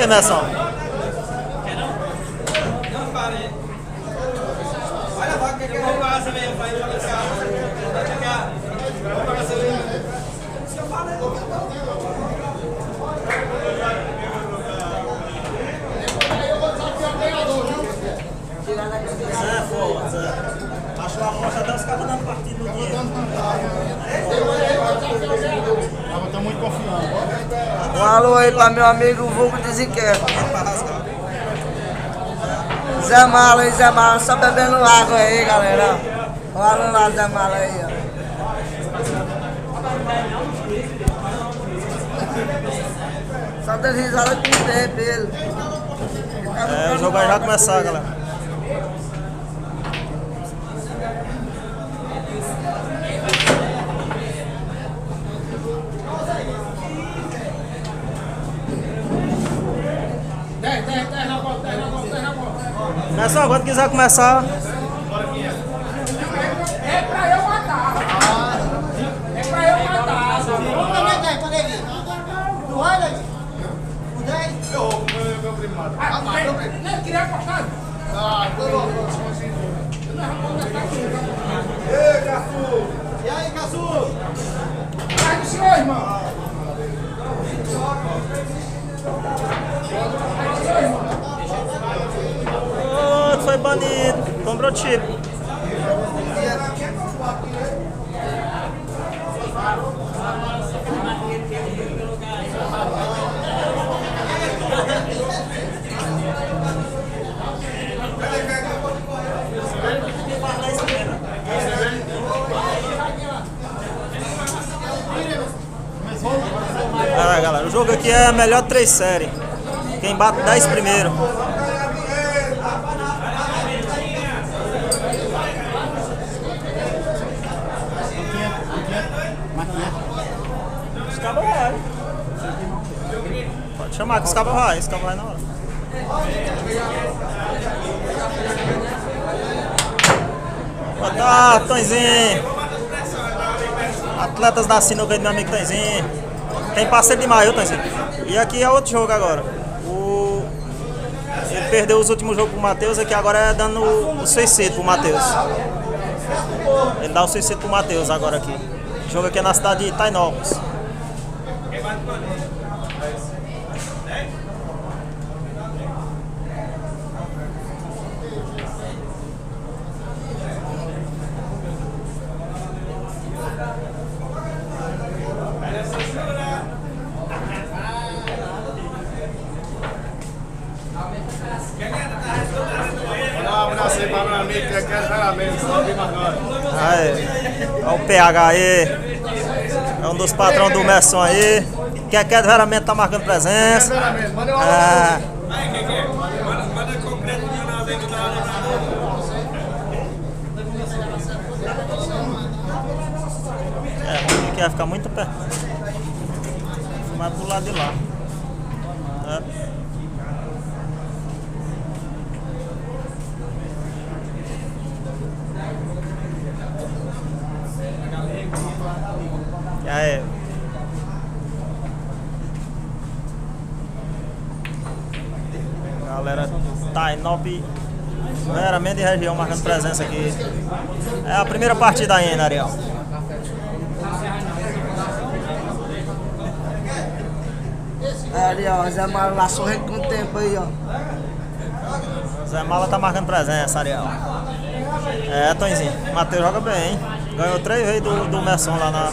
que, Messon? Acho uma aposta até os caras dando partido no dinheiro. Eu tô muito confiante. Um alô aí pra meu amigo Vulgo Desinquieto. Zé Mala aí, Zé Mala, só bebendo água aí, galera. Um alô lá, Zé Mala aí, ó. Só dando risada com o tempo, ele. O jogo vai já começar, galera. Messon, quando quiser começar. É pra eu matar. É pra eu matar. Tu olha aí. O 10? Meu primo mata. Não, queria apostar. Ei, Caçu! E aí, Caçu? Vai do senhor, irmão. Oh, foi banido. Comprou tipo. Galera, o jogo aqui é a melhor 3 série. Quem bate 10 primeiro. Os cabos vai. Pode chamar que os cabos vai. Os cabos vai na hora. Boa tarde, Tonzinho. Atletas da sinuca aí do meu amigo Tonzinho. Tem parceiro demais, viu, Tonzinho? E aqui é outro jogo agora. Ele perdeu os últimos jogos pro Matheus, aqui agora é dando o 6 pro Matheus. Ele dá o 6 pro Matheus agora aqui. O jogo aqui é na cidade de Tainópolis. Olha o PH aí. É um dos patrões do Messon aí. Quer veramente tá marcando presença. Aqui vai ficar muito perto. Vai pro lado de lá. Aí. Galera, Tainópolis, veramente de região marcando presença aqui. É a primeira partida ainda, Ariel. Ali, ó, Zé Mala lá sorrindo com o tempo aí, ó. Zé Mala tá marcando presença, Ariel. É, Tonzinho. Matheus joga bem, hein? Ganhou 3 vezes do Messon lá na.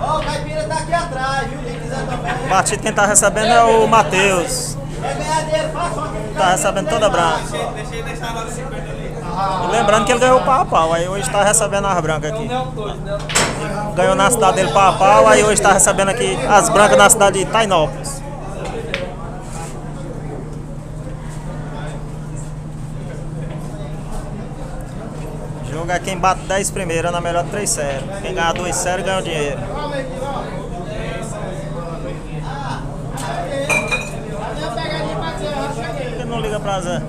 Ó, o Caipira tá aqui atrás, viu? Quem quiser também. Batido quem tá recebendo é o Matheus. Quer ganhar dinheiro, faça uma. Tá recebendo toda branca. E lembrando que ele ganhou pau a pau, aí hoje tá recebendo as brancas aqui. Ganhou na cidade dele pau a pau, aí hoje tá recebendo aqui as brancas na cidade de Tainópolis. O jogo é quem bate 10 primeiro na melhor 3 séries. Quem ganhar 2 séries ganha o dinheiro. Por que não liga pra Zé?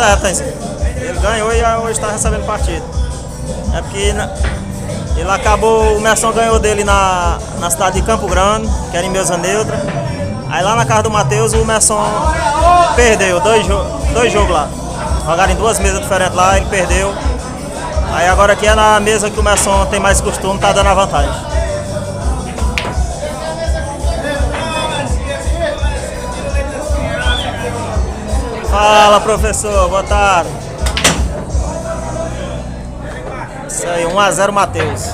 é, Tanzinho. Ele ganhou e hoje está recebendo partido. É porque ele acabou, o Merson ganhou dele na cidade de Campo Grande, que era em Mesa Neutra. Aí lá na casa do Matheus o Merson perdeu dois jogos lá. Jogaram em 2 mesas diferentes lá, ele perdeu. Aí agora aqui é na mesa que o Merson tem mais costume, tá dando a vantagem. Fala, professor, boa tarde. Isso aí, 1-0 Matheus.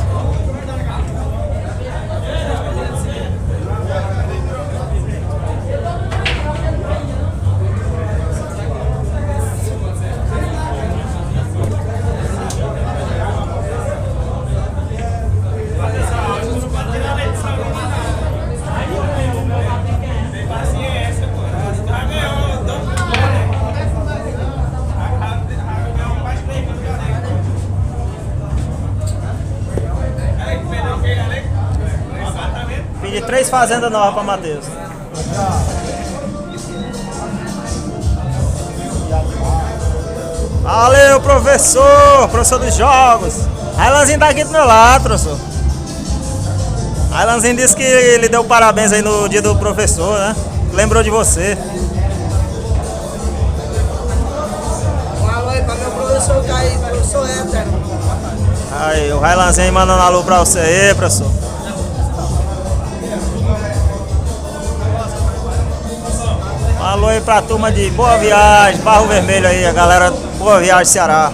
Pedi 3 fazendas novas para Matheus. Valeu, professor dos jogos. Railanzinho tá aqui do meu lado, professor. Railanzinho disse que ele deu parabéns aí no dia do professor, né? Lembrou de você. Um alô aí pra meu professor Caí, professor Éter. Aí, o Railanzinho mandando alô pra você aí, professor. Alô aí pra turma de Boa Viagem, Barro Vermelho aí, a galera Boa Viagem, Ceará.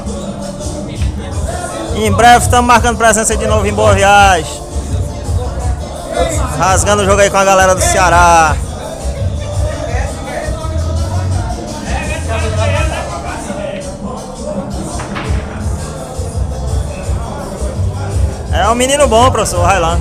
Em breve estamos marcando presença de novo em Boa Viagem. Rasgando o jogo aí com a galera do Ceará. É um menino bom, professor Railan.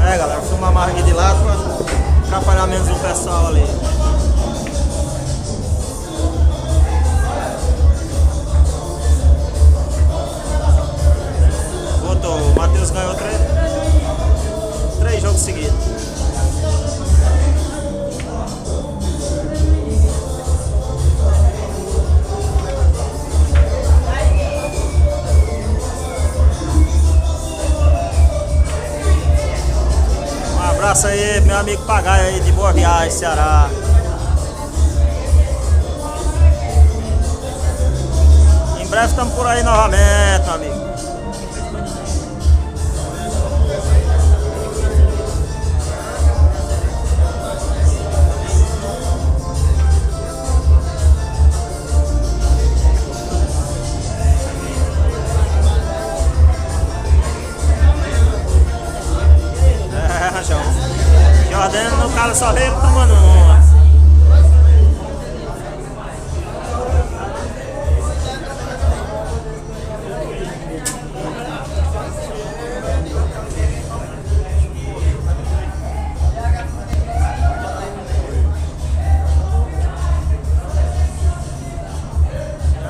É, galera, filmar mais aqui de lado pra atrapalhar menos o pessoal ali. Botou, o Matheus ganhou 3 jogos seguidos. Um abraço aí, meu amigo Pagaia aí de Boa Viagem, Ceará. Em breve estamos por aí novamente, meu amigo. Jordano no cara só veio tomando uma.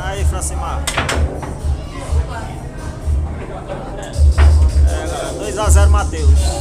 Aí, Francimar. 2-0 Matheus.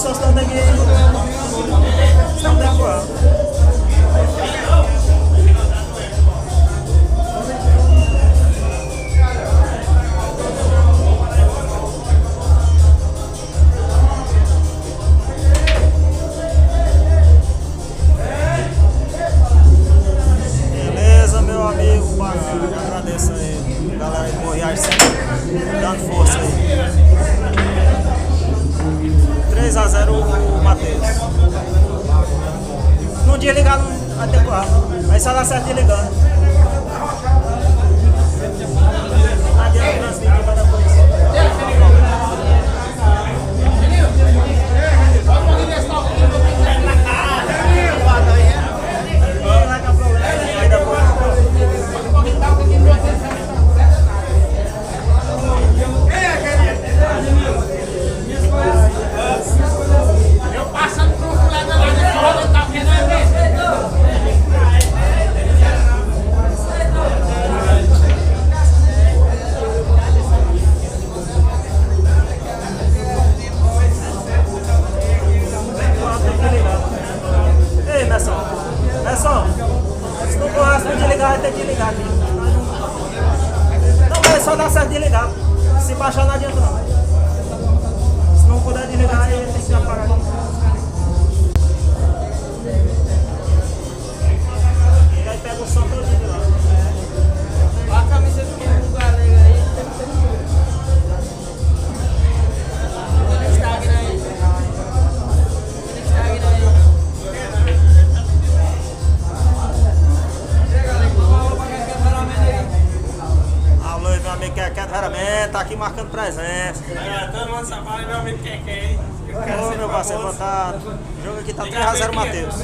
só senão tem que... Senão tem que voar. Beleza, meu amigo, bacana. Agradeço aí, galera de Boa Viagem, sempre dando força aí. 3-0 o Matheus. Num dia ligado até quarto. Aí só dá certo de ligando. Não adianta transmitir para depois. Eu passando pro fulano lá de fora, eu tava querendo ver. Ei, Messon, se não corrasse de ligar, vai ter que ligar aqui. Não, mas só dá certo de ligar. Se baixar não adianta não. Se não puder desligar, aí tem que apagar aqui. E aí pega o som todo de lá. Olha a camisa do galego aí. Instagram aí. Instagram aí. Alô, meu amigo Keké do Veramento, tá aqui marcando presença. Todo mundo só fala meu amigo Keké, hein? Ô, meu parceiro, boa tarde. O jogo aqui tá 3-0 Matheus.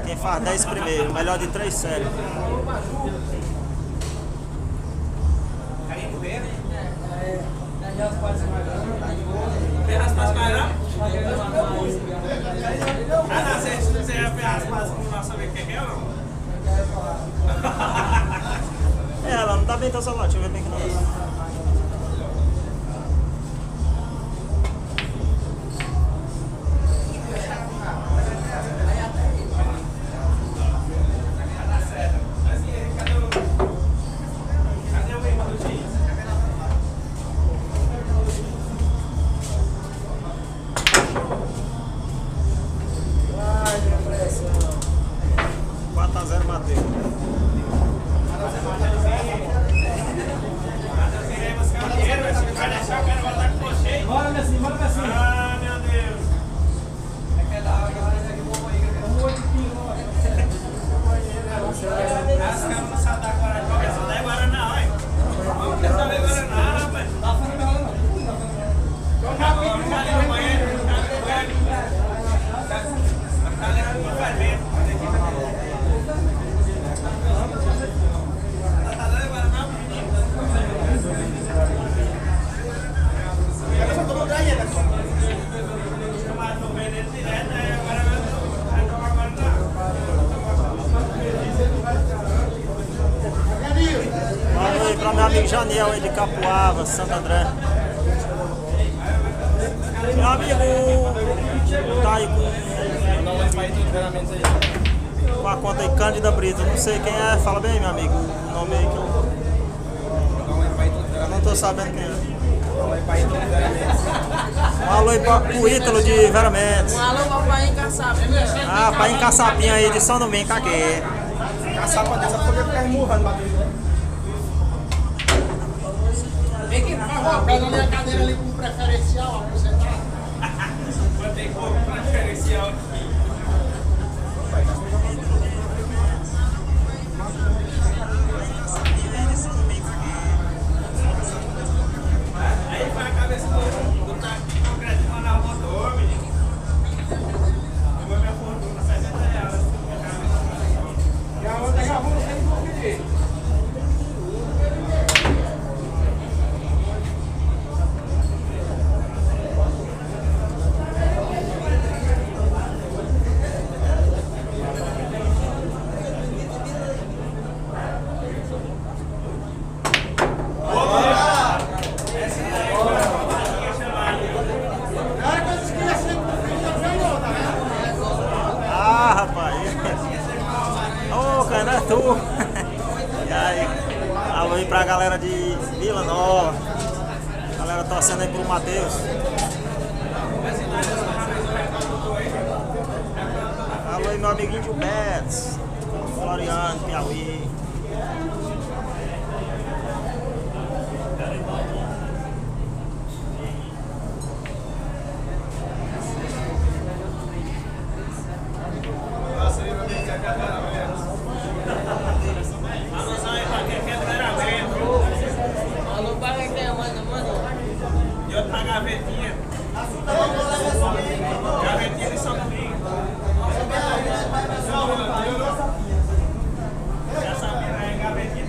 Quem faz 10 primeiro, melhor de 3 séries. Ferraz para mais não? Ah, não, você é Ferraz para não saber o que é ou não? É, ela não tá bem teu celular, deixa eu ver bem que não é. Para meu amigo Janiel aí de Capuava, Santo André. Meu amigo tá aí com a conta aí, Cândida Brito. Não sei quem é, fala bem, meu amigo. O nome aí que eu não tô sabendo quem é. Um alô aí pro Ítalo de Vera Mendes. Um alô pra Pai em Caçapinha. Ah, Pai em Caçapinha aí de São Domingo, aqui. Caçapa dessa folha ficar emurrando, Matheus. Vem que faz uma pedra ali, a cadeira ali com preferencial, aposentado. Botei pouco preferencial aqui. Aí vai a cabeça do taquinho concreto mandar o motor, menino. Eu vou minha fortuna, R$60. E a outra gravou no centro do vídeo. Galera torcendo aí pro Matheus. Alô aí, meu amiguinho Gilberto, Floriano, Piauí. E outra gavetinha. Gavetinha de São Domingo. Essa mina é gavetinha.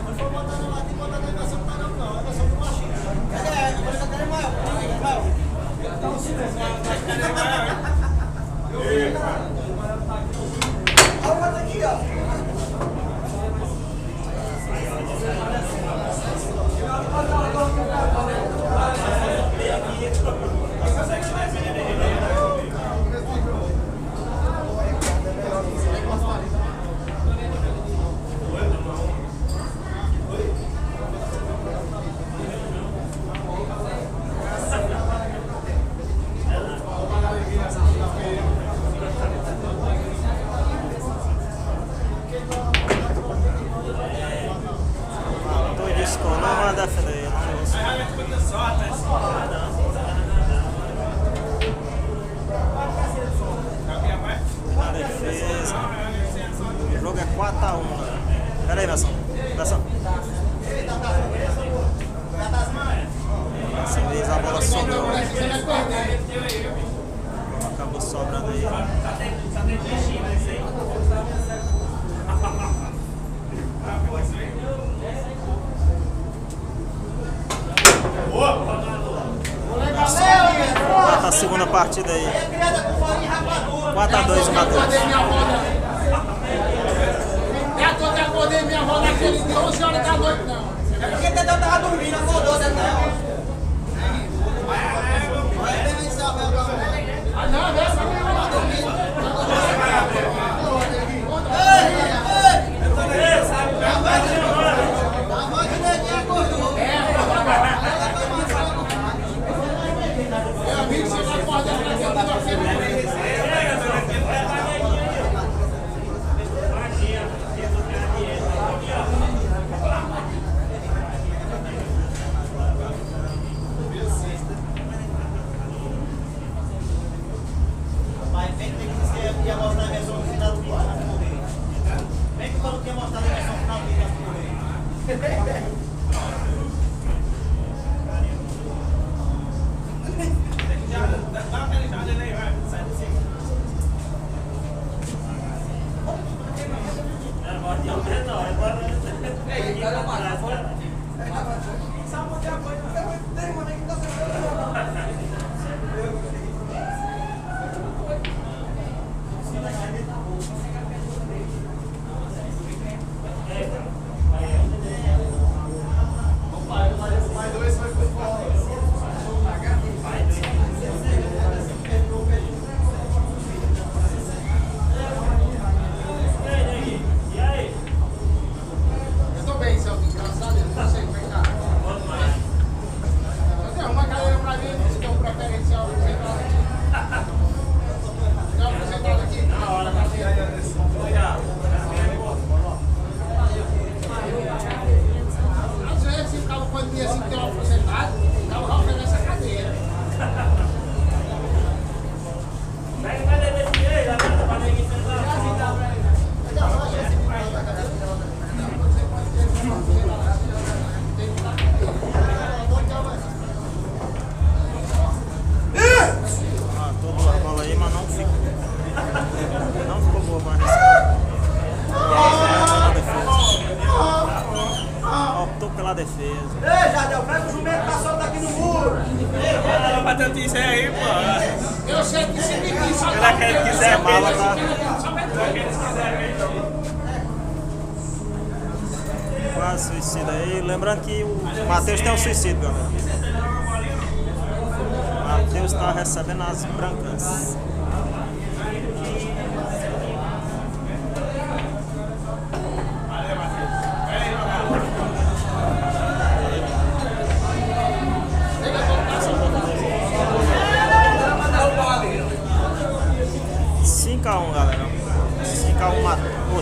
Não for botar no lado e botar na emoção, não. É só pro machinho. Agora tá querendo maior. Olha o outro aqui, ó. Não vai defender, na defesa. O jogo é 4-1. Pera aí, Messon. Dessa vez a bola sobrou. Acabou sobrando aí. A segunda partida aí. 4-2 o Matheus. Eu acordei minha avó naquele dia, 11 horas da noite, não. É porque Dedéu tava dormindo, acordou, Dedéu. Olha bem isso, Ah, não, essa não vai dormir. A voz do Dedéu acordou. Meu amigo, você vai acordar pra dentro da feira. Mas vem que você ia mostrar a versão final do vídeo antes de morrer. Vem que quando tinha mostrado a versão final do vídeo antes de morrer. Dá uma pelejada aí, vai. Sai do cima. Eu tô bem, Celso, graças a Deus. Não sei, vem cá. Tem uma cadeira pra mim, se tem um preferencial sentado aqui. Não, sentado aqui. Na hora, cadeira. Às vezes, se o cara pode vir assim, tem uma porcentagem, o cara vai oferecer essa cadeira. Matou a bola aí, mas não ficou. Não ficou boa, mas optou pela defesa. Ei, Jardel, pega o jumento, tá solto aqui no muro. Ela bateu isso aí, pô. Eu sei que se me diz, Ela quer que quiser, Mala tá. Quase suicida aí. Lembrando que o Matheus tem um suicídio, galera. O Matheus tá recebendo as brancas.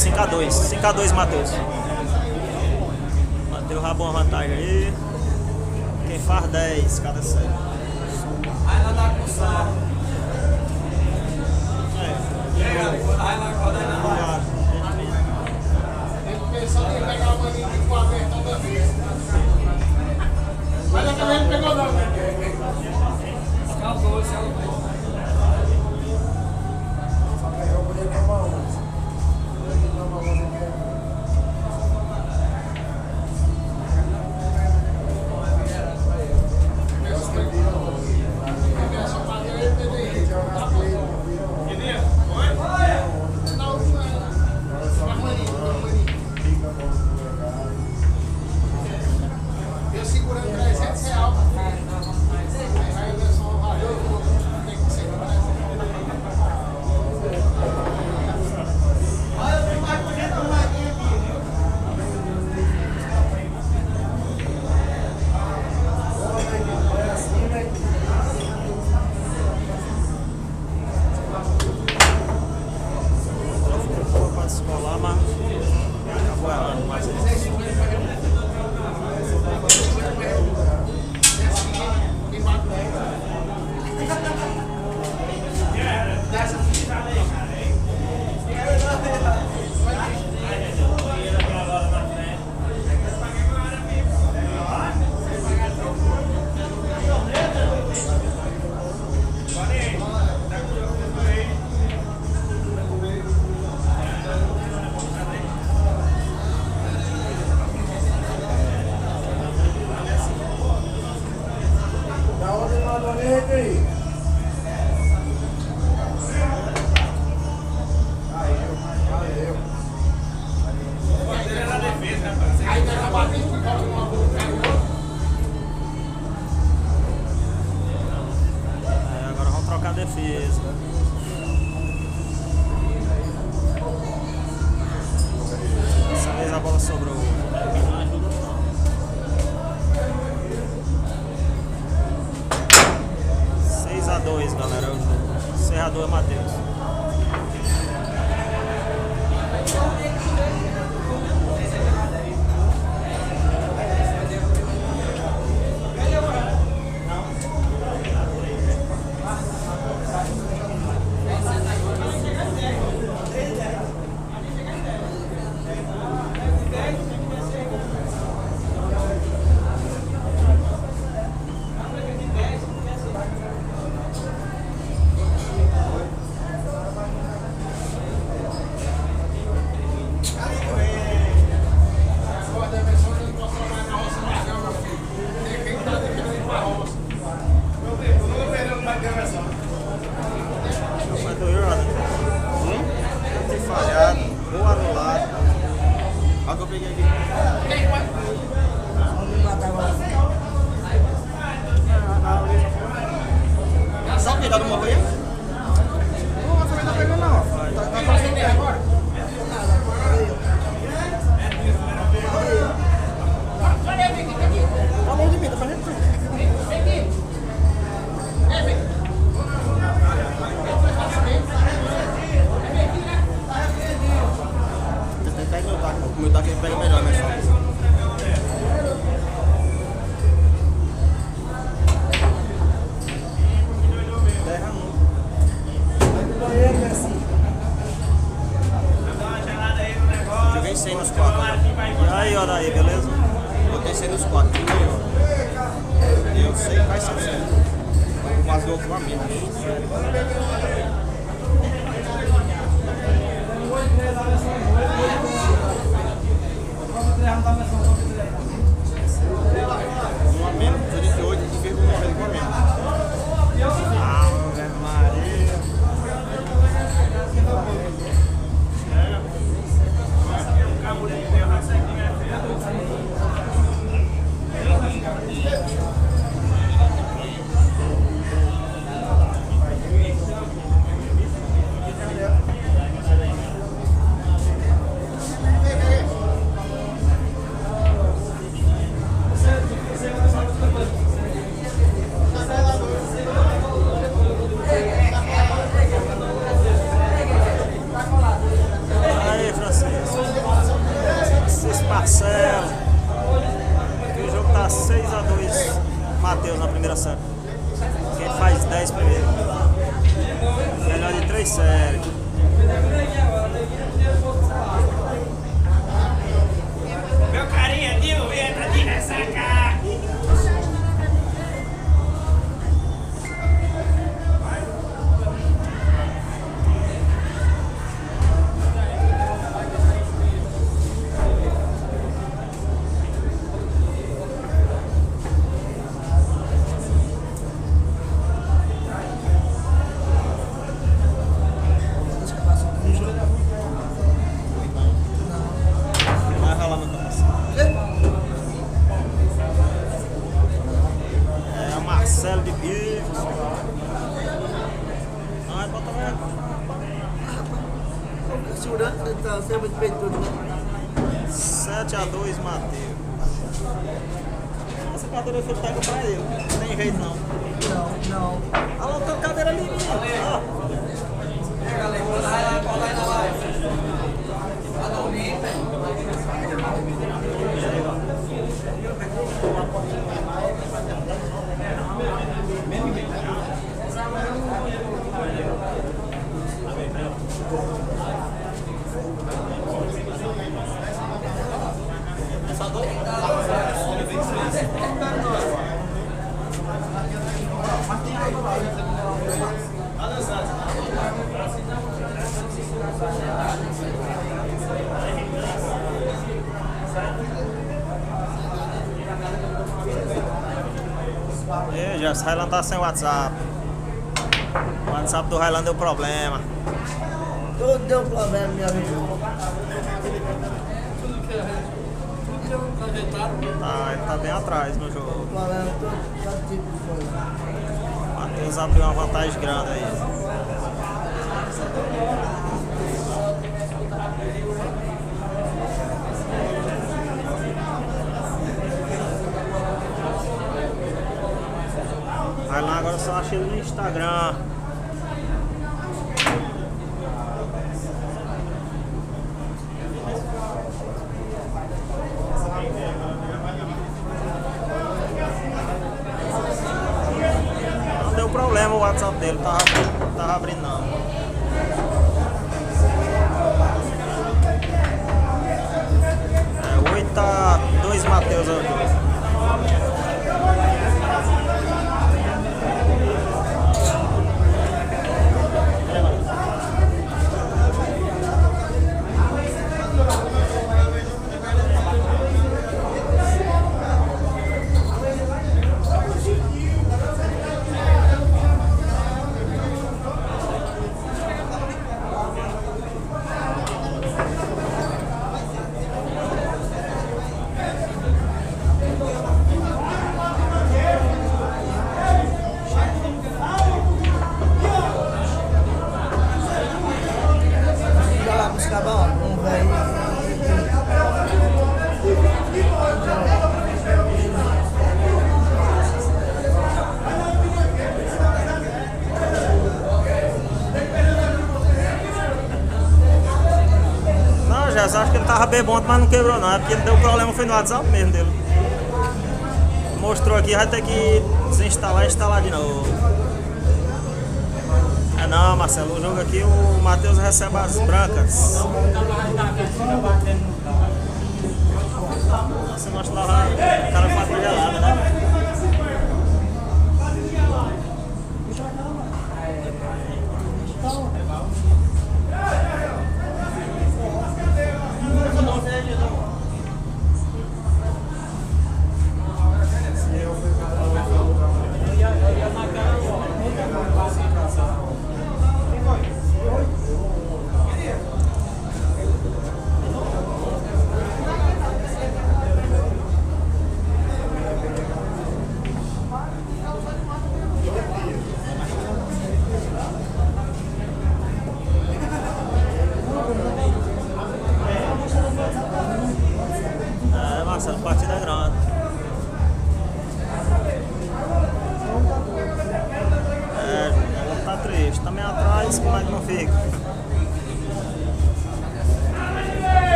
5x2. 5x2, Matheus. Matheus roubou uma vantagem aí. Quem faz 10, cada série. Aí lá dá com sal. Aí lá roda na Ele pensando em pegar o maninho de quadro toda vez. Mas dessa vez não pegou não. Escaldou. Eu podia tomar uma. Eu segurando R$300. Aí o pessoal valeu, tem que ser Pode escolar, mas acabou errando mais isso. Da onde mandou aí? aí vai bater de bola numa boca. Agora vamos trocar a defesa. Dessa vez a bola sobrou. 6x2, galera, é o jogo. Serrador é Matheus. Mas doeu, né? Tem falhado, gol anulado. Olha o que eu peguei aqui. Onde matar agora? Só cuidado do morrer? Não, também não pegou não. Tá fazendo bem agora? Tá longe de mim, tá fazendo tudo. Pega meu taco, o meu taco ele pega melhor, né? Terra joguei 100 nos 4. E aí, olha aí, beleza? Botei 100 nos 4, quem ganhou? Eu sei que vai ser 100. Quase deu com a minha. Um a menos, 38 e fez com um a menos. Ave Maria. 6-2 Matheus na primeira série. Quem faz 10 primeiro. Melhor de 3 séries. Meu carinha de entra de ressaca. Vai rolar no começo. É o Marcelo de Pivos. Não, vai botar mais. Segurança, tá sempre de peito tudo. 7-2 Matheus. Essa cadeira eu pego pra ele. Não tem jeito não. Não. Olha lá, tem cadeira ali, menino. Ó. Já, esse Highland tá sem WhatsApp. O WhatsApp do Highland deu problema. Tudo deu problema, minha vida. Tá, ele tá bem atrás no jogo. Problema, todo tipo de coisa. O Matheus abriu uma vantagem grande aí. Highland agora só acha ele no Instagram. Não deu problema o WhatsApp dele, tava abrindo não. É 8-2 Matheus hoje. Acho que ele tava bebonto, mas não quebrou não. É porque ele deu problema, foi no WhatsApp mesmo dele. Mostrou aqui, vai ter que desinstalar e instalar de novo. É não, Marcelo, o jogo aqui o Matheus recebe as brancas. Você mostra lá, o cara faz uma gelada, né?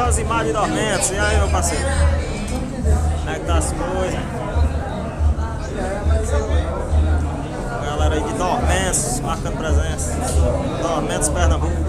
Josimar de Dormentes. E aí, meu parceiro? Como é que tá as coisas? Galera aí de Dormentes, marcando presença. Dormentes, Pernambuco.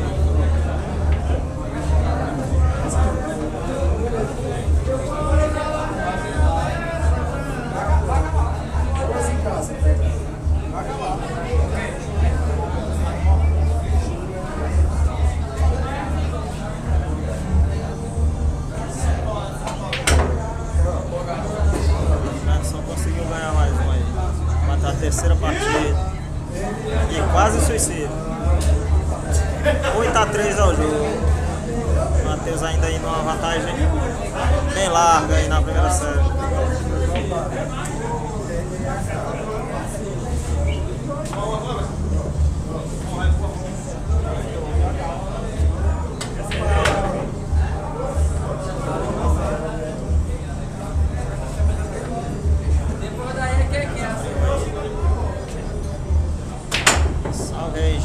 Terceira partida e quase suicídio. 8-3 ao jogo. O Matheus ainda aí numa vantagem bem larga aí na primeira série.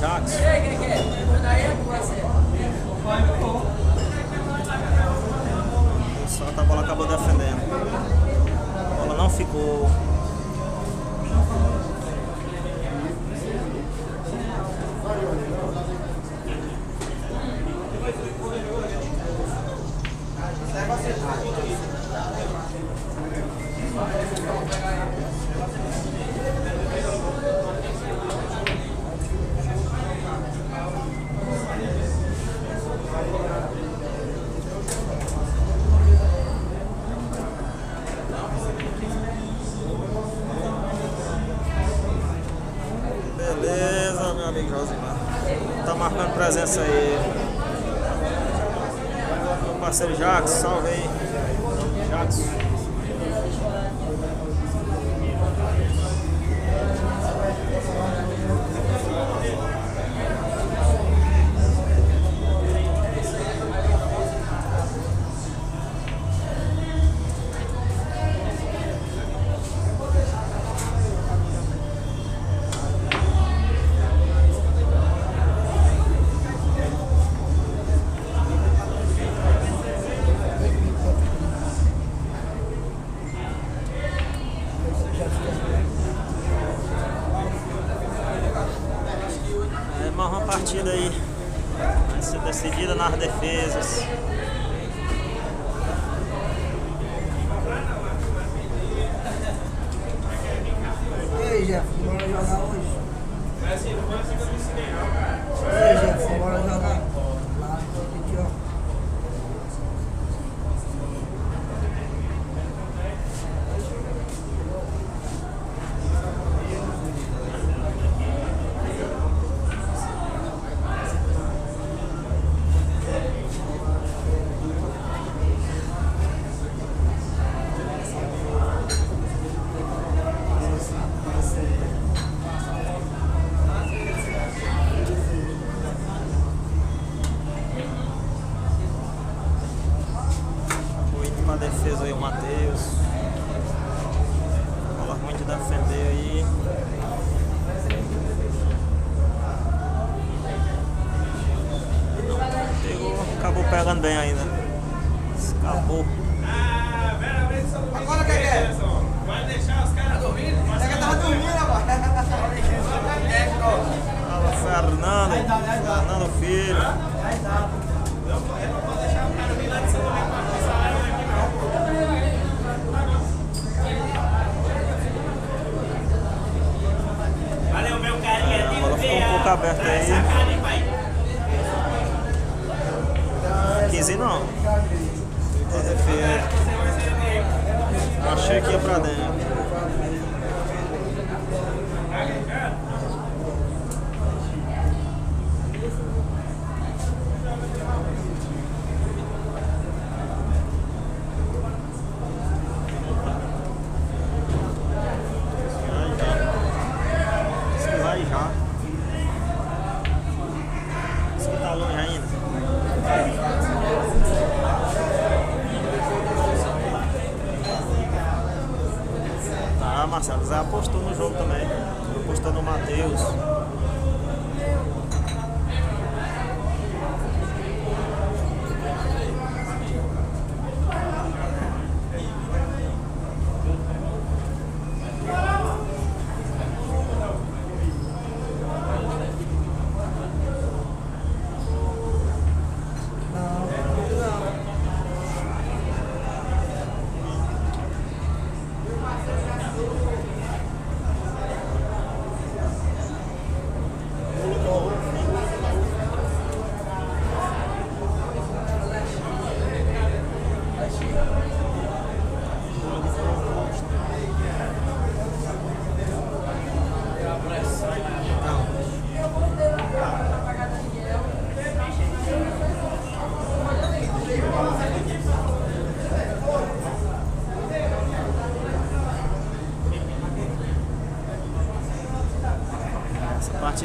Jackson. Só a bola acabou defendendo. A bola não ficou. Beleza, meu amigo Josimar. Tá marcando presença aí. Meu parceiro Jackson, salve aí. Jackson. Mais uma partida aí vai ser decidida nas defesas. E aí, Jeff, bora jogar hoje? E aí, Jeff, bora jogar? Lá aqui, ó. Pra defesa aí o Matheus. Bola ruim de defender aí. Não pegou, acabou pegando bem ainda. Escapou. Agora que é? Vai deixar os caras dormindo? Mas que tava dormindo agora. Fala Fernando Filho. Eu não vou deixar o cara vir lá de cima pra passar aqui, não. Valeu, meu carinha. A bola ficou um pouco aberta aí. 15 não. Achei que ia pra dentro. Vai já. Isso que tá longe ainda. Tá, Marcelo, Zé apostou no jogo também. Apostou no Matheus.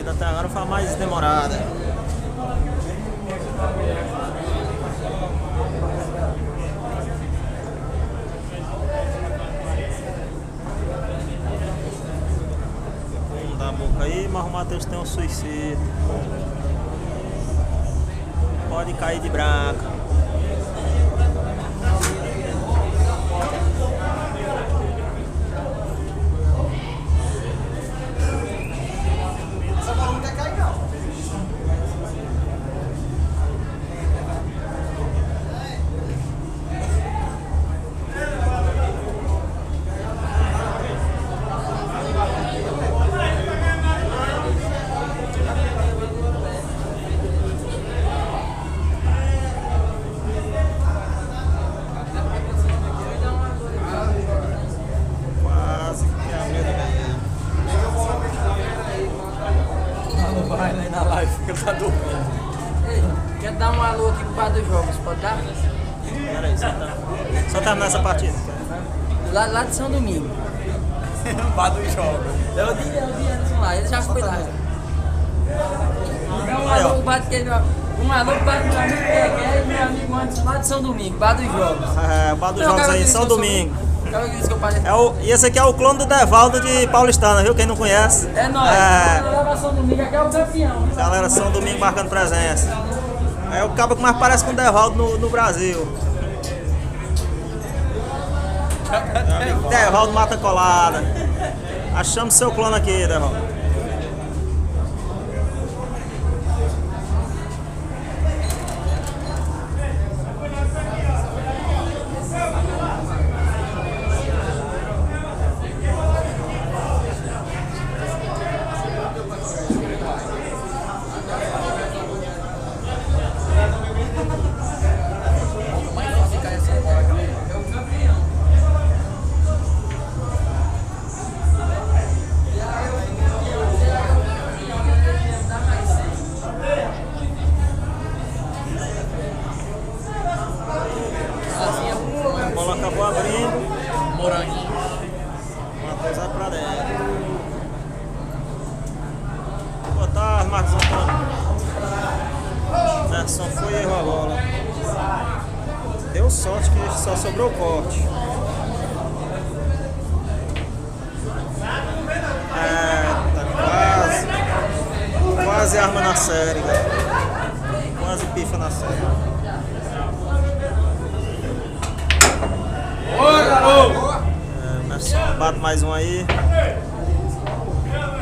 partida até agora foi a mais demorada. Vamos dar a boca aí, mas o Matheus tem um suicídio. Pode cair de branca. Quer dar um alô aqui pro bar dos jogos, pode dar? Peraí, só terminar essa partida. Lá de São Domingo. Bar dos jogos. É o de Anderson lá, ele já foi lá. Dá um Aí, ó. alô pro bar dele, um alô pro bar do meu amigo Pegué e meu amigo Anderson lá de São Domingo, bar dos jogos. É, o Bar dos Jogos aí, São Domingo. E esse aqui é o clone do Devaldo de Paulistana, viu? Quem não conhece. É nóis. É, São Domingo aqui é o campeão. galera, São Domingo marcando presença. É o cabo que mais parece com o Devaldo no Brasil. Devaldo mata colada. Achamos seu clone aqui, Devaldo. A bola acabou abrindo. Moranguinho. Matheus vai pra dentro. Boa tarde, Marcos Antônio. Nerson foi e errou a bola. Deu sorte que só sobrou o corte. Tá quase arma na série, galera. Quase pifa na série. Nerson bate mais um aí.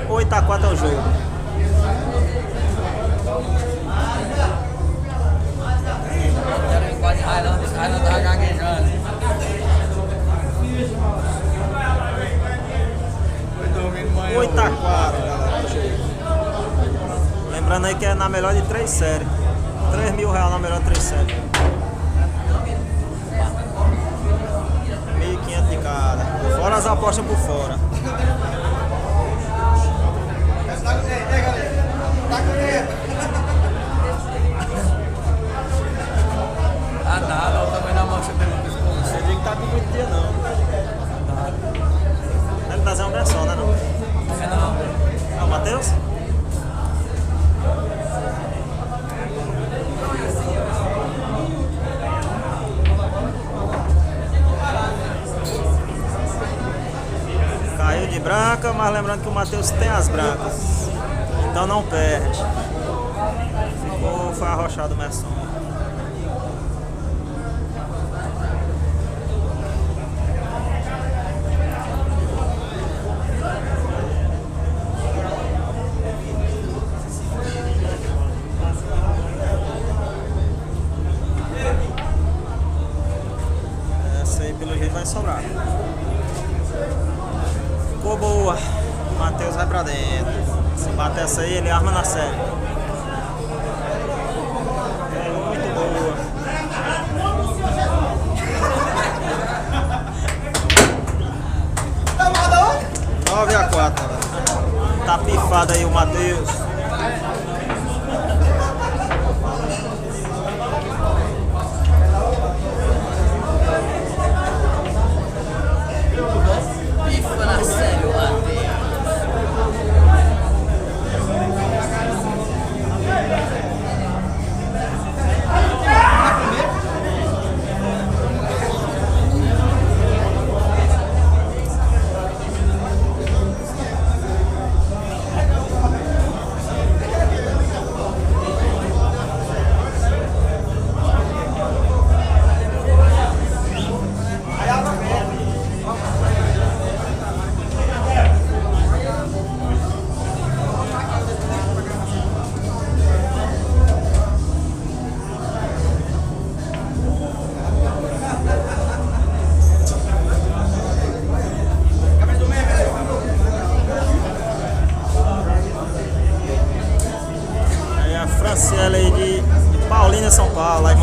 8-4 é o jogo. Quase Highland tava gaguejando. Domingo 8-4, galera. Lembrando aí que é na melhor de 3 séries. R$3.000 na melhor de 3 séries. 1.500 de cada. Fora as apostas por fora. Ah, tá, olha o tamanho da mancha pelo pescoço. Você diz que tá com muito dia não. Deve trazer uma versão, né não? É não. É o Matheus? Caiu de branca, mas lembrando que o Matheus tem as brancas. Então não perde. Foi arrochado o Merson. Essa aí pelo jeito vai sobrar. Ficou boa. O Matheus vai pra dentro. Se bater essa aí, ele arma na série. É muito boa. Tá 9-4. Tá pifado aí o Matheus. Pifa na série, Matheus.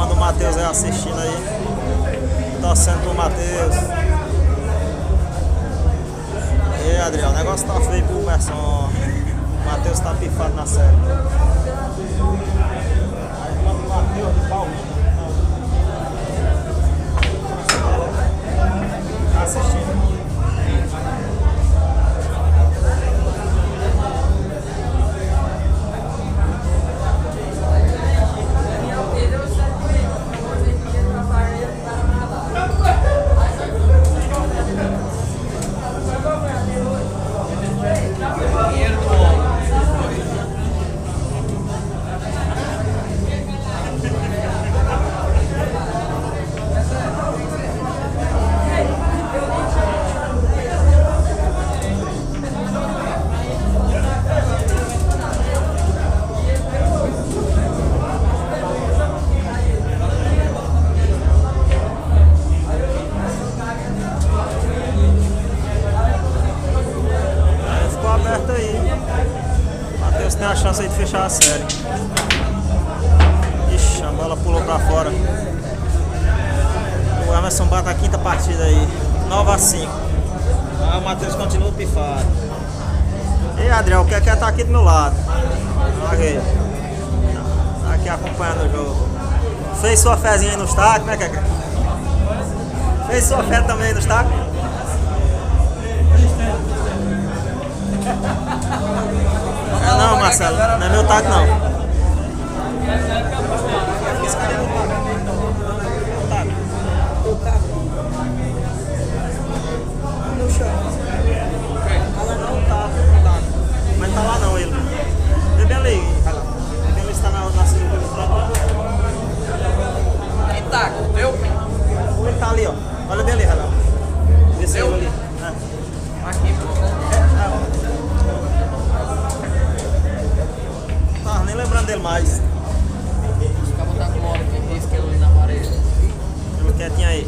turma do Matheus aí assistindo aí. Torcendo pro Matheus. E aí, Adriel, o negócio tá feio pro Merson. O Matheus tá pifado na série. A irmã do Matheus de Paulinho. Tá assistindo. Tem a chance aí de fechar a série. Ixi, a bola pulou pra fora. O Emerson bate a quinta partida aí. 9-5. Ah, o Matheus continua pifado. E Adriel, o que tá aqui do meu lado? Aqui. Tá aqui acompanhando o jogo. Fez sua fezinha aí nos tacos, né, Keké? Fez sua fé também aí nos tacos? Não, Marcelo, não é meu taco não. O taco. No chão. Ela não tá. Mas tá lá não ele. Vê bem ali, vai lá. Vê bem ali se tá na segunda. Que taco? Meu? Ele tá ali, ó. Olha bem ali, Renan. Vê se ele ali. Aqui, pô. Não nem lembrando dele mais. Os cabos tá com hora que risca ele ali na parede. Ele quietinho aí.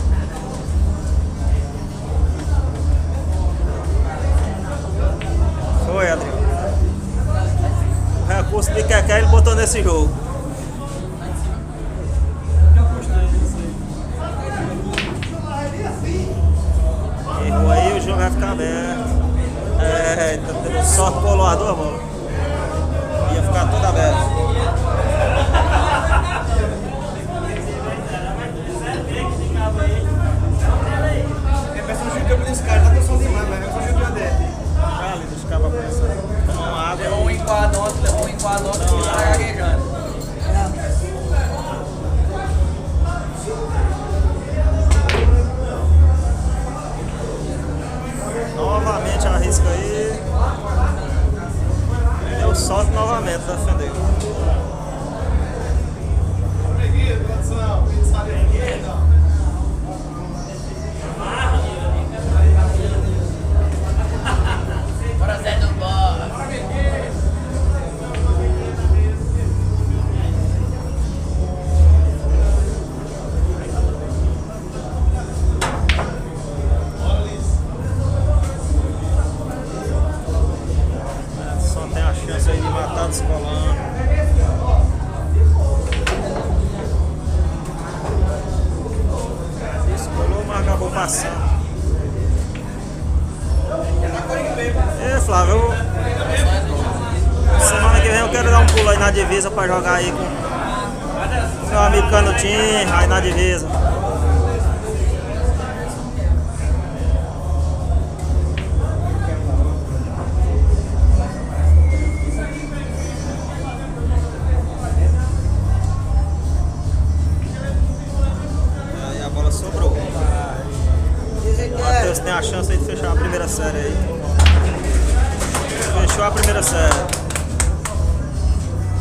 Foi, Adriano. O recurso de Keké ele botou nesse jogo. Errou aí, o jogo vai ficar aberto. É, tá tendo sorte, colou as duas bolas. Ia ficar toda aberta. É pessoa que fica por esse cara, tá com som demais, velho. Eu só chuto dele. Já ali, deixa o cabo passar. Toma uma água. Levou um enquadrote, que tá gaguejando. Novamente arrisca aí. Deu sorte novamente, defendeu. Bora Zé do Bola. Só tem a chance aí de matar descolando. Descolou, mas acabou passando. E Flávio, semana que vem eu quero dar um pulo aí na divisa pra jogar aí com meu amigo Canutinho, aí na divisa. Aí a bola sobrou. Dizem O que Matheus tem a chance aí de fechar a primeira série aí. Fechou a primeira série.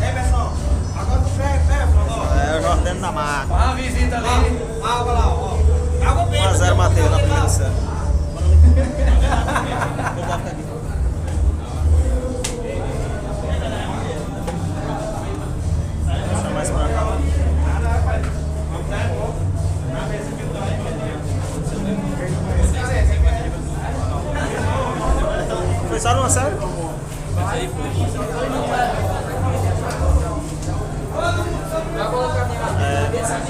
Ei, pessoal, agora tu pega, ó. É o Jordano da Mata. Uma visita ali. Água lá, ó. Água bem. 1-0 Matheus na primeira série. Vou botar aqui. Deixa mais pra cá. Foi só numa série?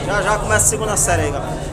Já Já já começa a segunda série aí, galera.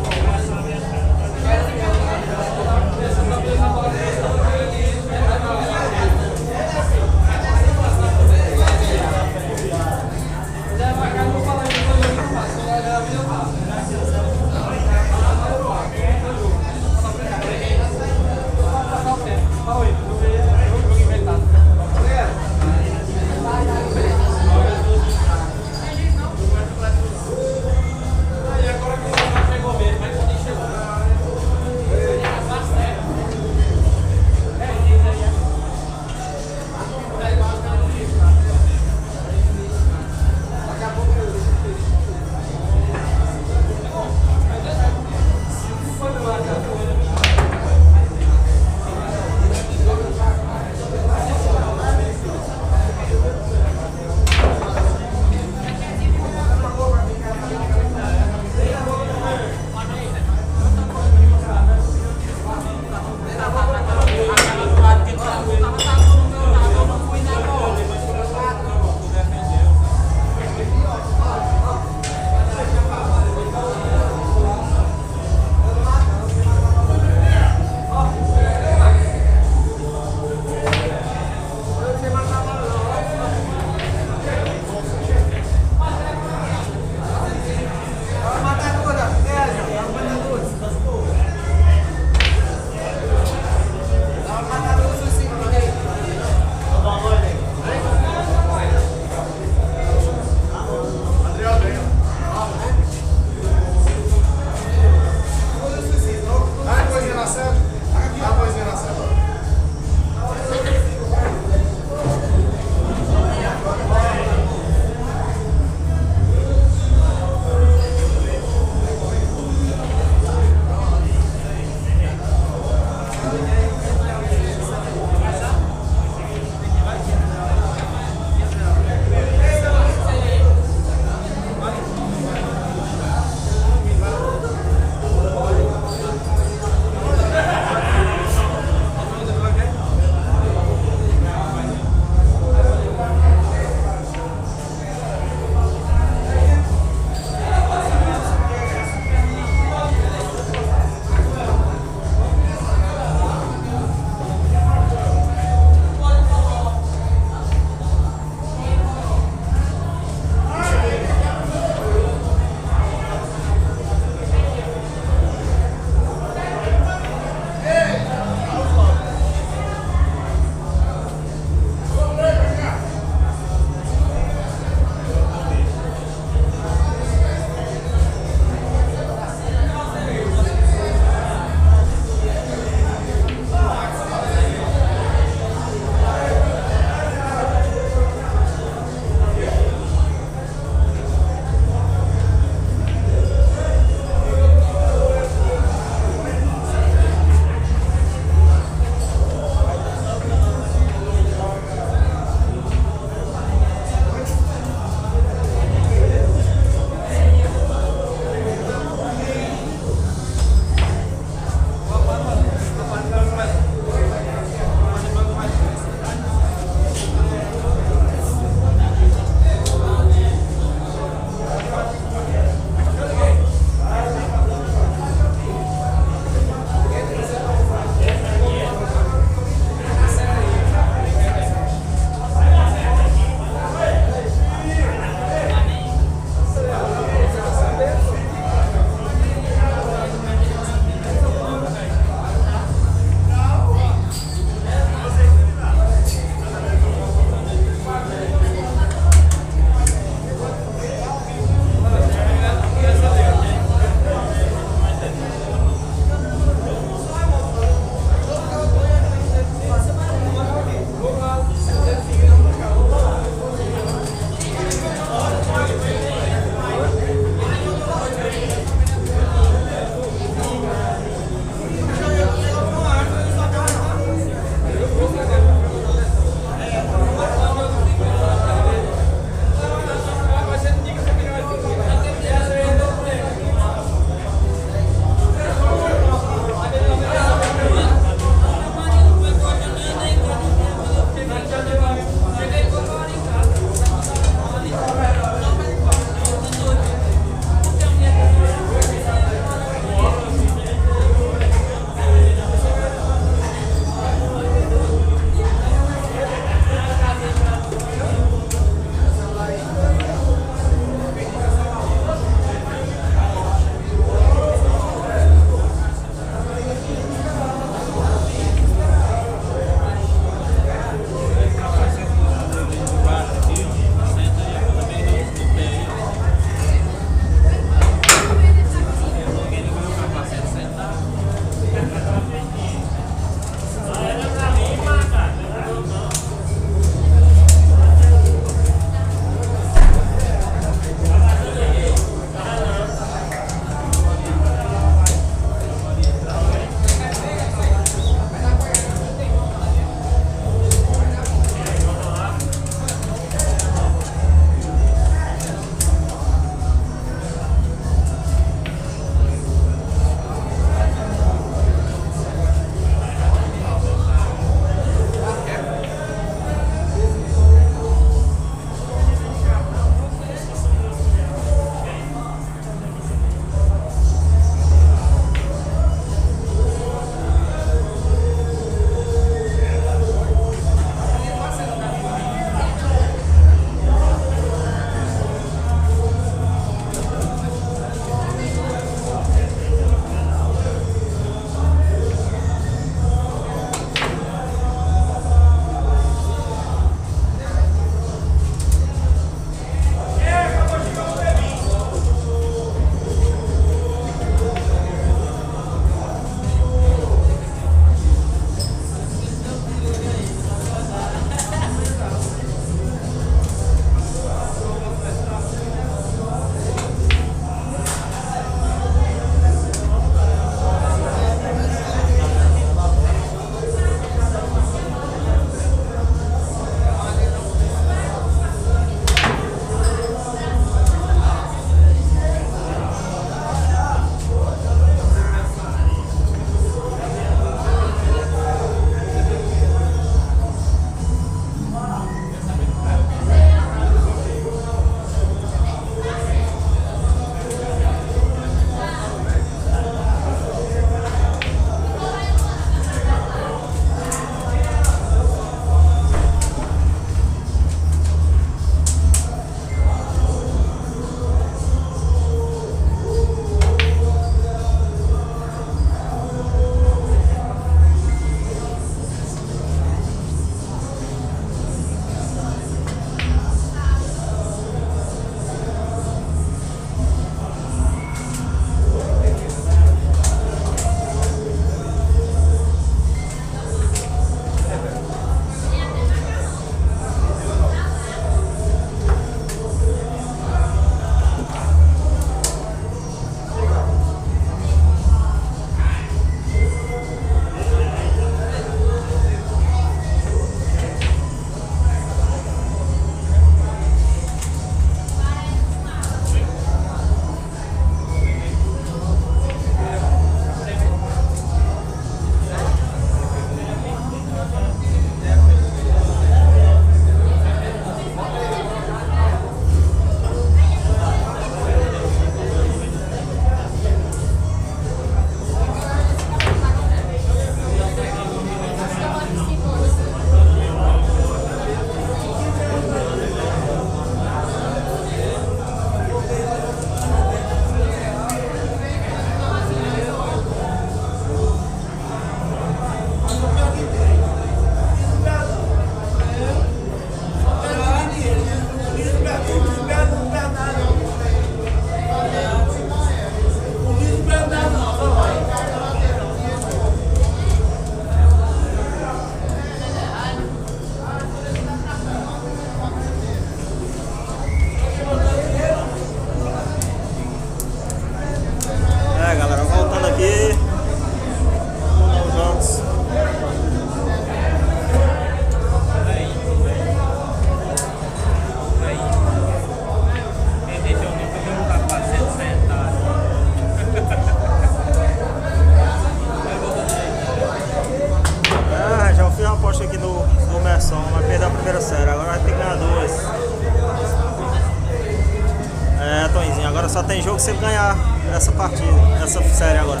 só tem jogo se ele ganhar essa partida, essa série agora.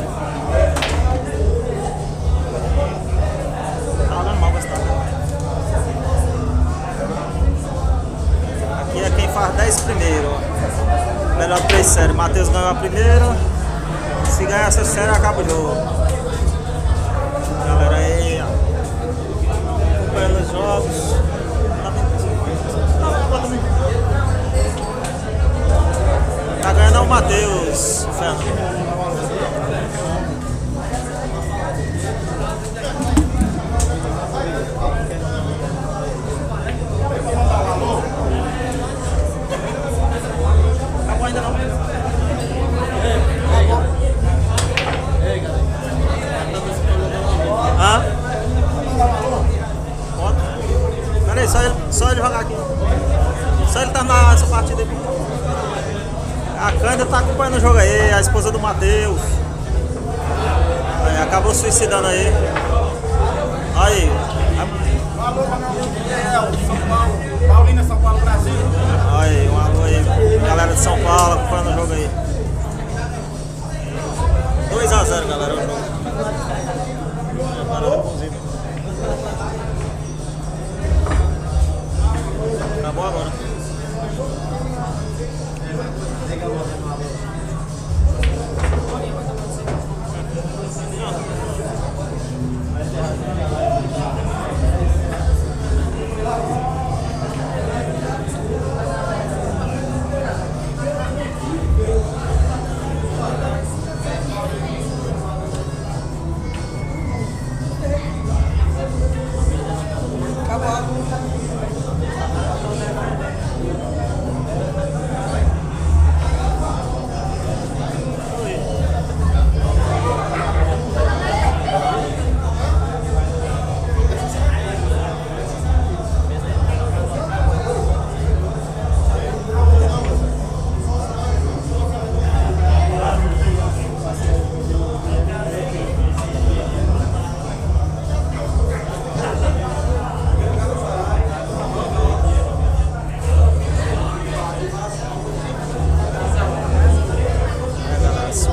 Tá olhando mal, gostado. Aqui é quem faz 10 primeiro. Melhor 3 séries. Matheus ganhou a primeira. Se ganhar essa série, acaba o jogo. Galera aí, acompanhando os jogos. Tá ganhando é o Matheus, Fernando. Acabou ainda não? Hã? Peraí, só ele jogar aqui. Só ele terminar essa partida aqui. A Cândida tá acompanhando o jogo aí, a esposa do Matheus. Acabou suicidando aí. Aí. Alô, São Paulo. Paulina, São Paulo, Brasil. Aí, um alô aí, galera de São Paulo acompanhando o jogo aí. 2-0, galera, o jogo. Acabou agora.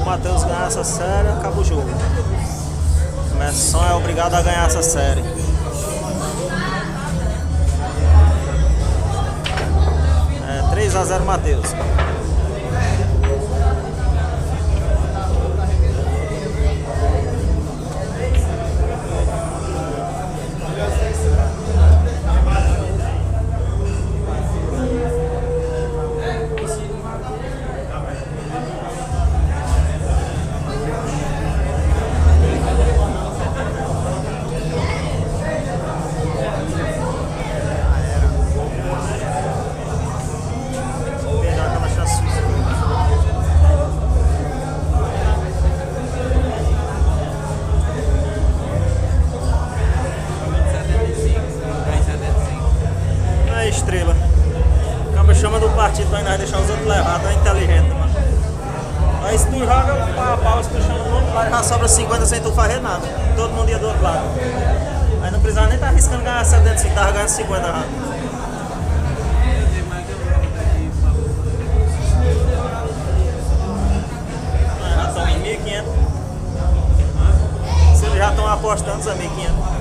Matheus ganhar essa série, acaba o jogo. O Messon é obrigado a ganhar essa série. É 3-0 Matheus. Estrela. O cabo chama do partido pra nós deixar os outros levar, tá inteligente, mano. Aí se tu joga o pau a pau, se tu chama do outro lado, já sobra 50 sem tu fazer nada. Todo mundo ia do outro lado. Aí não precisava nem estar arriscando ganhar 75, tava ganhando 50 já. Já estão em 1.500. Se eles já estão apostando, é 1.500.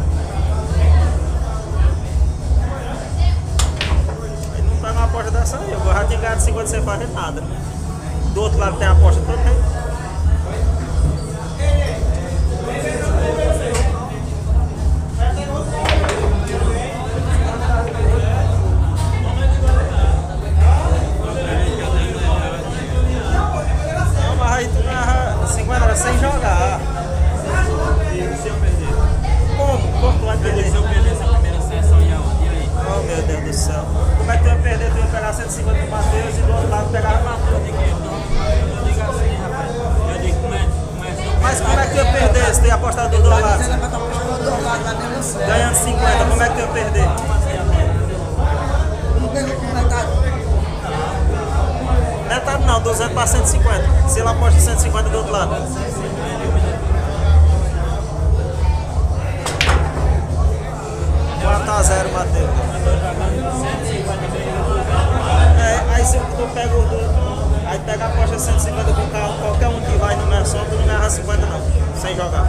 Uma aposta dessa aí, eu já tinha ganhado 50 sem fazer nada. Do outro lado tem a aposta toda aí. Não, mas aí tu ganhava 50 sem jogar. E se eu perder? Como tu vai perder? Se eu perder essa primeira sessão e a outra, e aí? Oh meu Deus do céu. Como é que tu ia perder? Tu ia pegar 150 do Matheus e do outro lado pegar o Matheus. Eu digo assim, rapaz. Eu digo, mas como é que tu ia perder se tu ia apostar do outro lado? Ganhando 50, como é que tu ia perder? Metade não, 200 para 150. Se ele aposta 150 do outro lado. Tá 0, Matheus. Aí se tu pega o do. Aí pegar a posta 150 com carro, qualquer um que vai no Merson, tu não ganha 50 não, sem jogar.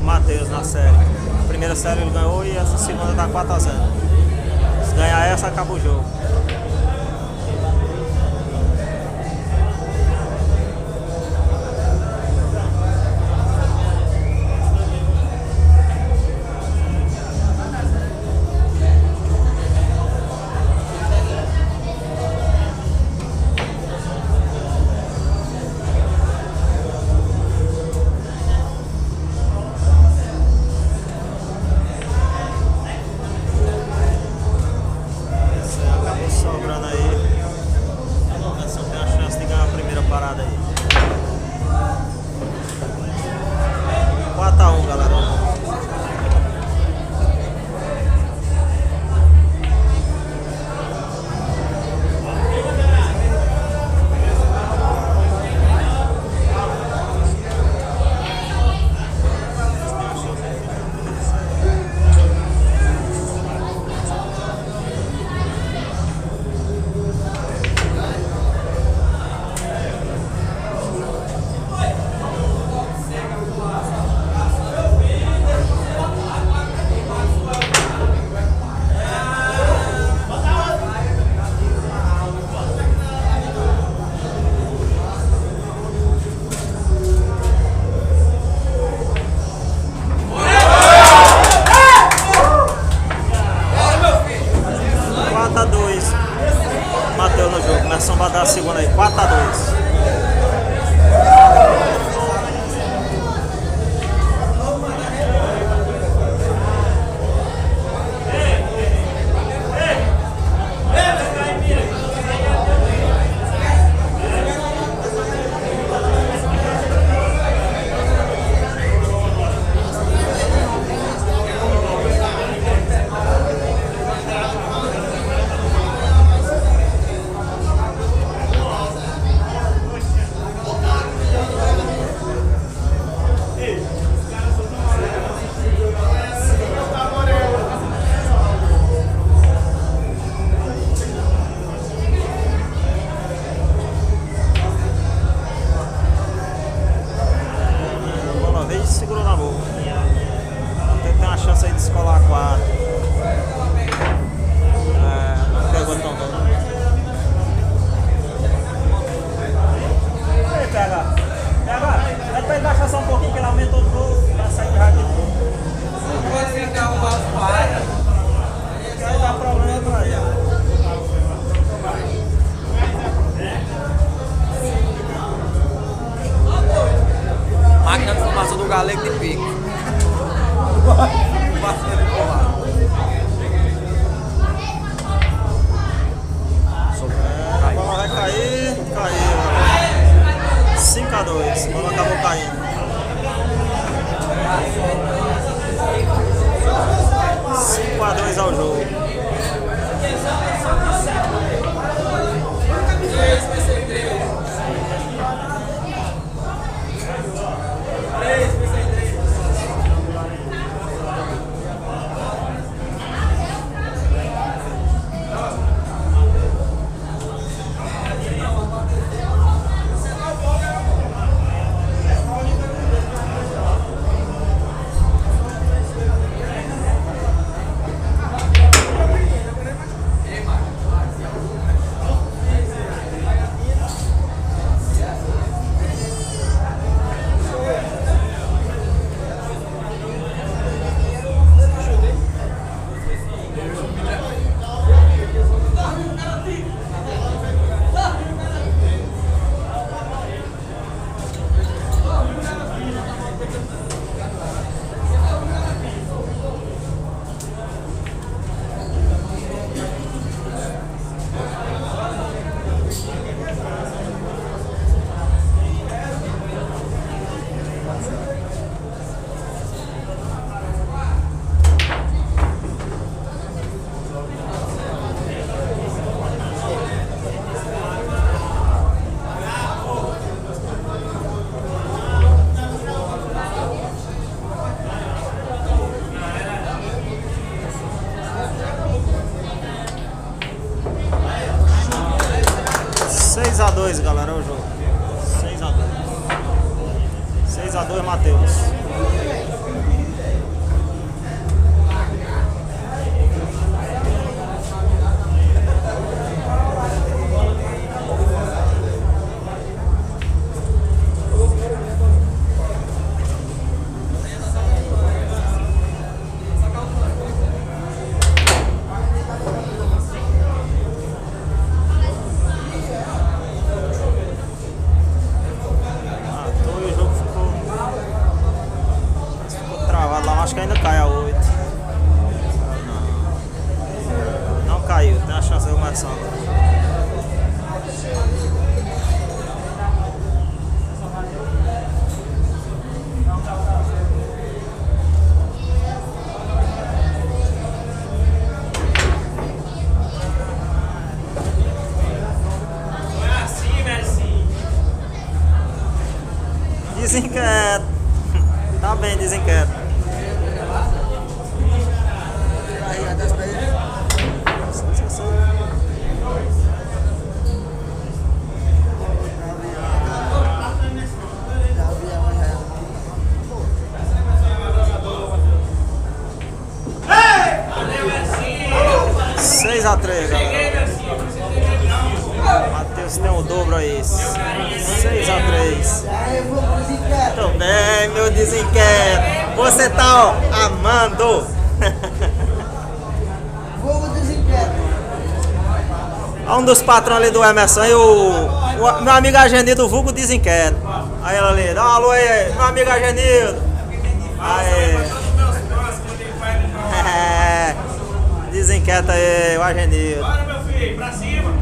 Matheus na série. A primeira série ele ganhou e essa segunda tá 4-0. Se ganhar essa, acaba o jogo. Sobrando aí, a Nação tem a chance de ganhar a primeira parada aí. 4-1, galera. Matheus no jogo, Merson vai dar a segunda aí, 4-2. Segurou na boca. Até tem uma chance aí de escolar a 4. Não pegou tão bom. Aí, PH. Vai pra ele baixar só um pouquinho que ele aumentou de novo. Vai sair de rádio de novo. Não pode ficar o alto para. Aí dá problema pra ele. Máquina de fumaça do Galego de pico. A bola vai cair, caiu. 5-2, a bola acabou caindo. 5-2 ao jogo. Galera, o jogo 6-2 Matheus. Acho que ainda cai a 8. Não caiu, tem a chance de começar. Desinquieto. Tá bem, desinquieto. A 3, galera. Matheus tem o dobro aí. 6-3. Muito bem, meu desinquieto. Você tá, ó, amando. Um dos patrões ali do Emerson e o meu amigo Agenildo, vulgo desinquieto. Aí ela ali, dá um alô aí, meu amigo Agenildo. Aí. Desinquieta aí, o Agenildo. Bora, meu filho, pra cima.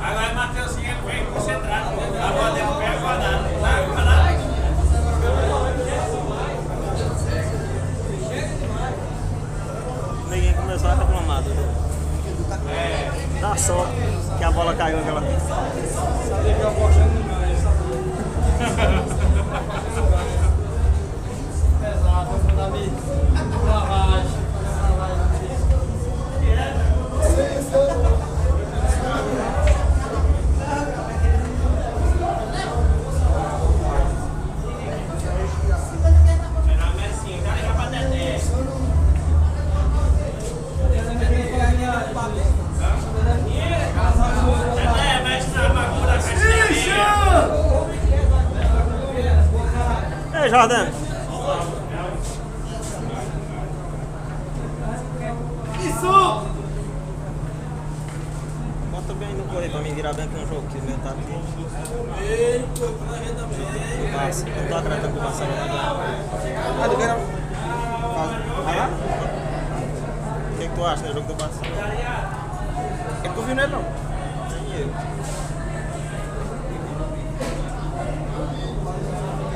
Agora o Matheusinho vem concentrado. A bola dele pega guardada. Ninguém começou a reclamar. Dá só que a bola caiu aquela. Ei, Jordan. Isso! Bota bem no correr pra mim virar bem aqui no jogo, que o meu tá aqui. Passa, não tô acreditando que o Barça vai ganhar. Ah, tu quer? Vai lá? O que tu acha do jogo do Barça? Eu não confio nele não. Nem eu.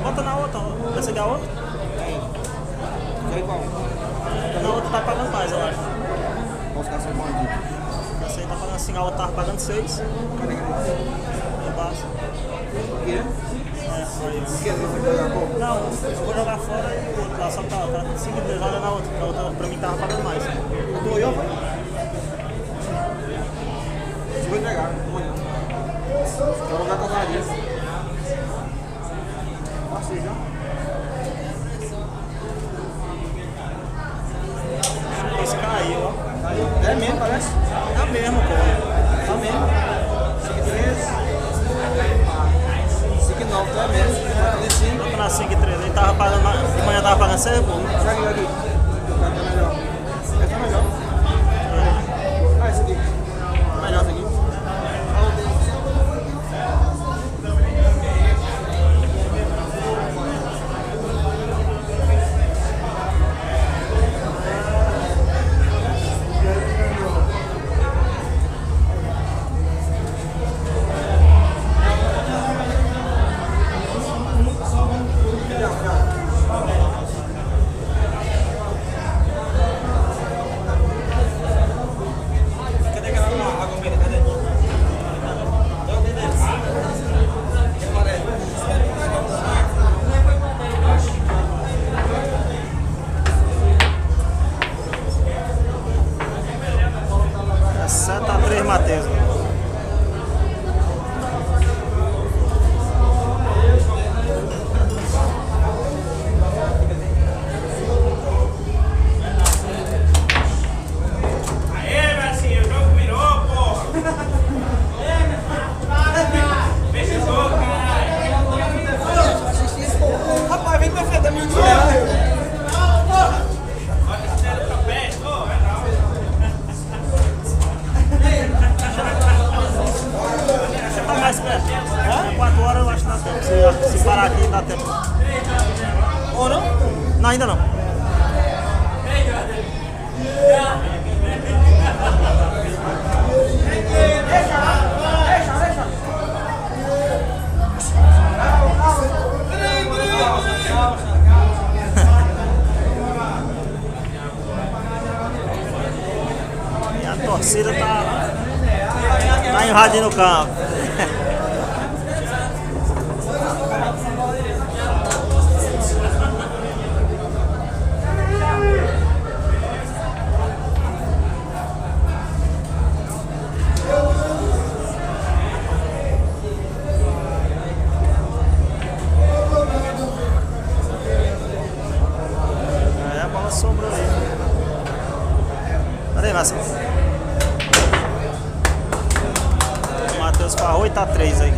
Bota na outra, vai ser da outra? Quer qual? Na outra tá pagando mais, eu acho. Vamos ficar sem banco. Essa aí tá pagando assim, a outra tava pagando 6. Cadê? No Barça. Quer? É, foi isso. Quer? Você vai jogar como? Não, eu vou jogar fora e o outro lá, só que tá 5-3, joga na outra, porque a outra pra mim tava pagando mais. Tu olhou, foi? Vou entregar, amanhã. Vai jogar tasadinha. Passei já. Esse caiu, ó. É mesmo, parece? É o mesmo, pô. É mesmo. 5,9, tu é mesmo. Bota na 5-3, ele tava pagando mais, de manhã tava pagando 6, pô. Joga aqui. Tá melhor. Esse tá melhor. Ah, esse aqui. Melhor esse aqui. Cadê aquela água meio? Cadê? É 7-3, Matheus. Aê, Marcinho, o jogo virou, porra! Fecha o jogo, caralho! Rapaz, vem pra frente da minha tia! Olha esse dedo pra pé, ô, é não! Você tá mais perto. 4 horas eu acho que dá tempo. Se parar aqui, dá tempo. Ou não? Não, ainda não. E a torcida tá invadindo o campo. É, a bola sobrou aí. Cadê, Marcelo? O Matheus faz 8-3 aí.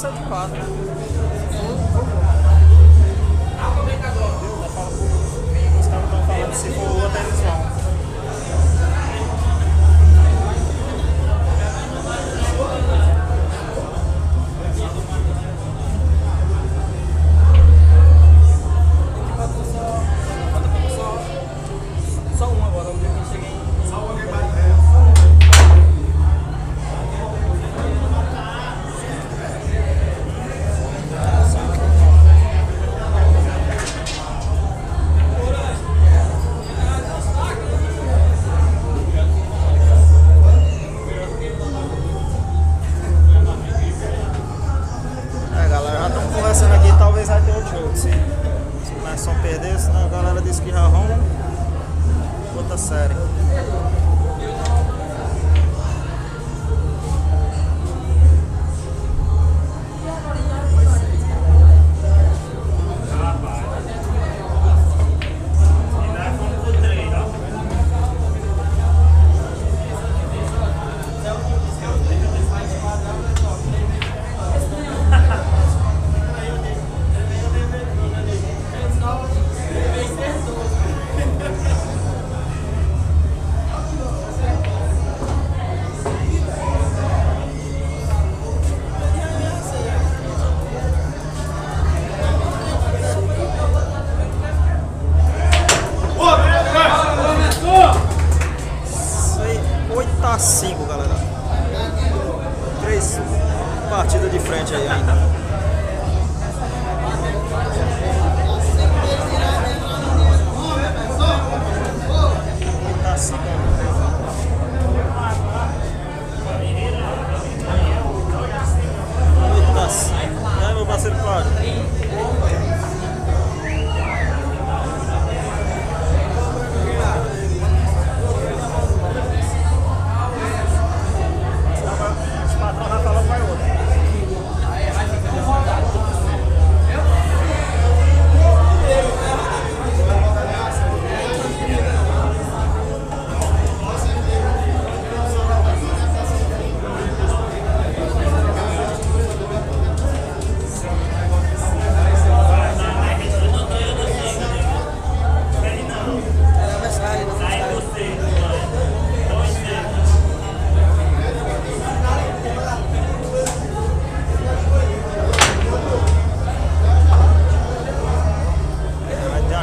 ser de 4, né? Os caras estão falando, se for o outro, eles vão. Só um agora, o dia que eu cheguei em... Só um Galera, já estamos conversando aqui, talvez vai ter outro jogo. Se o Merson perder, senão a galera disse que já arruma outra série. Tá 5, galera. 3 partidas de frente aí ainda. Tá 5. Tá 5. E aí, meu parceiro Cláudio?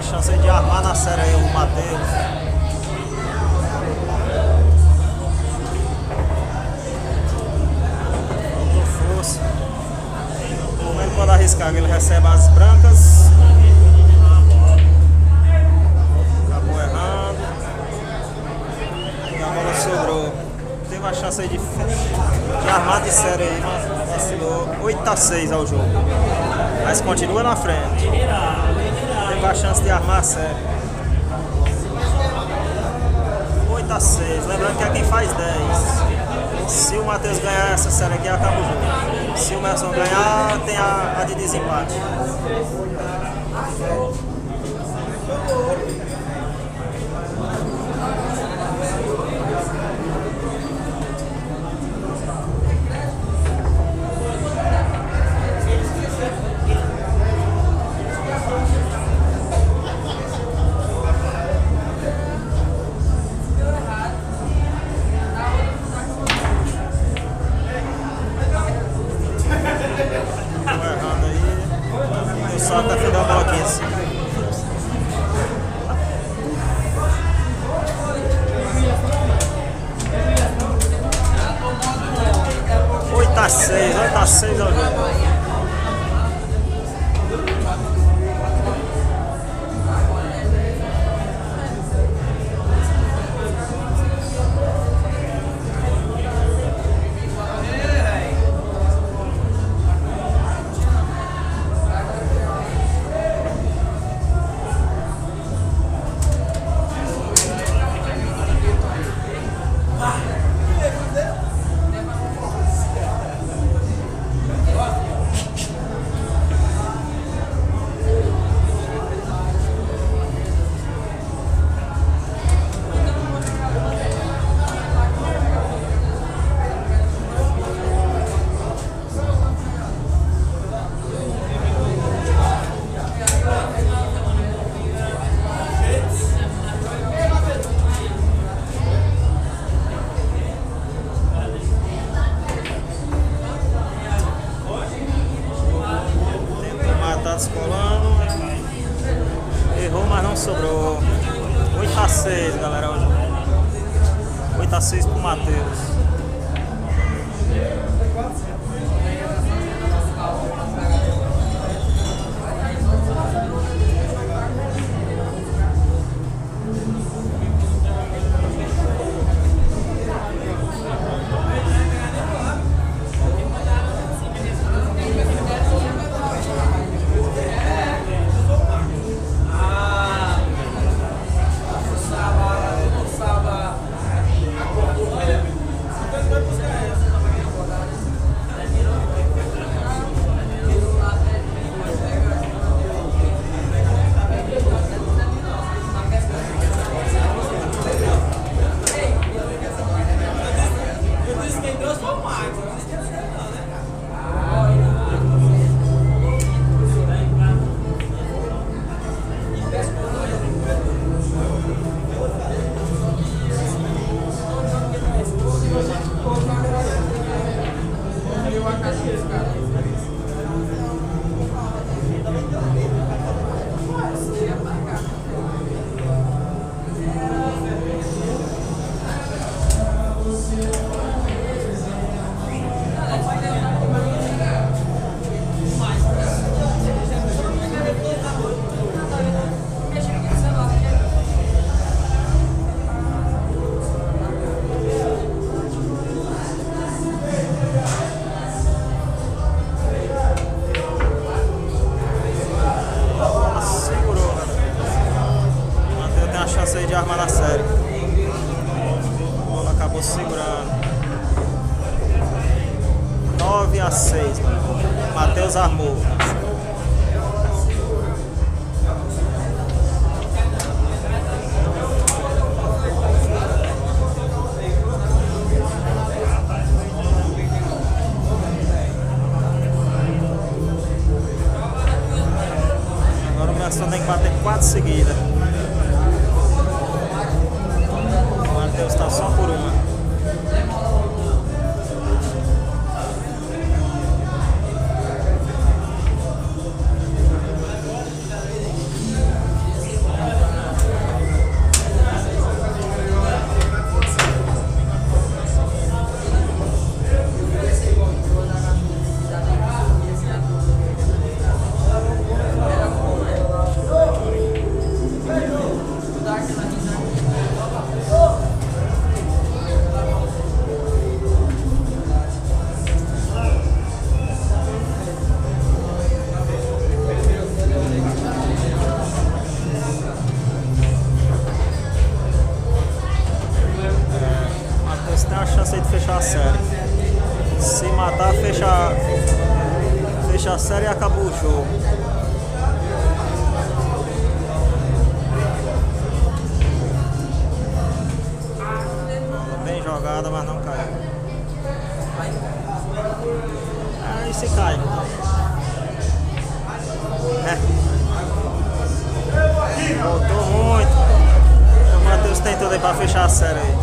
Chance de armar na série aí o Matheus. Faltou força. Como ele pode arriscar? Ele recebe as brancas. Acabou errando. E a bola sobrou. Teve a chance aí de armar de série aí, mas vacilou. 8-6 ao jogo. Mas continua na frente. Teve a chance de armar a série. 8-6. Lembrando que é quem faz 10. Se o Matheus ganhar essa série aqui, acaba o jogo. Se o Merson ganhar, tem a de desempate. Só tá fedendo a bola aqui assim. 8-6 ao jogo. Descolando. Errou, mas não sobrou. 8-6, galera. 8-6 pro Matheus. De armar na série. A bola acabou segurando. 9-6. Matheus armou. Agora o Merson tem que bater 4 seguidas. Matheus está só por uma. Tem a chance aí de fechar a série. Se matar, fecha a série e acabou o jogo. Bem jogada, mas não caiu. Aí se cai. Voltou muito. O Matheus tem tudo aí pra fechar a série aí.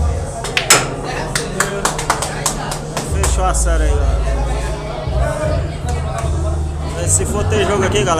Fechou a série aí, galera. Se for ter jogo aqui, galera.